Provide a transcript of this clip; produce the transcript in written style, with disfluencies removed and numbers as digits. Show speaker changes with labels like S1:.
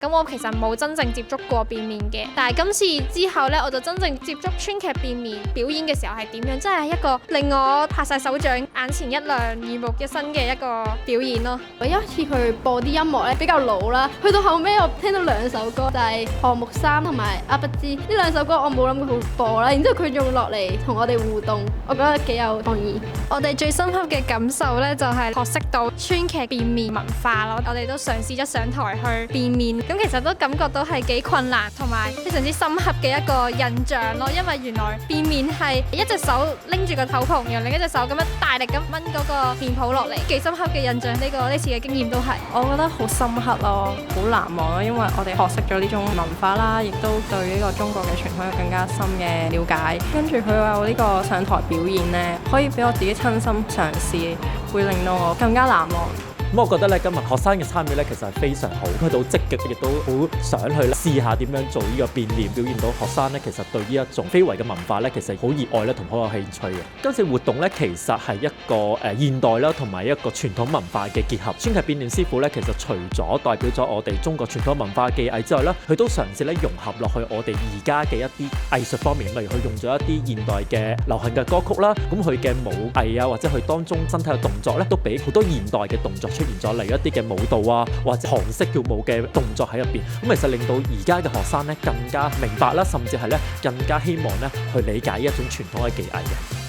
S1: 咁我其實冇真正接觸過變面嘅，但係今次之後呢，我就真正接觸川劇變面表演嘅時候係點樣，真係一個令我拍晒手掌、眼前一亮、耳目一新嘅一個表演咯。
S2: 我一開始佢播啲音樂咧比較老啦，去到後尾我聽到兩首歌，就係《項目3》同埋《阿不知》呢兩首歌，我冇諗過會播啦。然之後佢仲落嚟同我哋互動，我覺得幾有創意。
S1: 我哋最深刻嘅感受呢，就係學識到川劇變面文化咯。我哋都嘗試咗上台去變面，咁其實都感覺到係幾困難同埋非常之深刻嘅一個印象咯。因為原來變面係一隻手拎住個頭篷，然後另一隻手咁樣大力咁掹嗰個面譜落嚟，幾深刻嘅印象。呢次嘅經驗都係，
S3: 我覺得好深刻咯，好難忘咯，因為我哋學識咗呢種文化啦，亦都對呢個中國嘅傳統有更加深嘅了解。跟住佢有呢個上台表演呢，可以俾我自己親身嘗試，會令到我更加難忘。
S4: 咁我覺得咧，今日學生嘅參與咧，其實係非常好，佢哋好積極，亦都好想去試下點樣做呢個變臉，表現到學生咧，其實對呢一種非遺嘅文化咧，其實好熱愛咧，同好有興趣嘅。今次活動咧，其實係一個現代啦，同埋一個傳統文化嘅結合。川劇變臉師傅咧，其實除咗代表咗我哋中國傳統文化嘅技藝之外咧，佢都嘗試咧融合落去我哋而家嘅一啲藝術方面，例如佢用咗一啲現代嘅流行嘅歌曲啦，咁佢嘅舞藝啊，或者佢當中身體嘅動作咧，都俾好多現代嘅動作出現咗，例如一啲嘅舞蹈啊，或者韓式跳舞嘅動作喺入邊，咁其實令到而家嘅學生咧更加明白啦，甚至係咧更加希望咧去理解一種傳統嘅技藝嘅。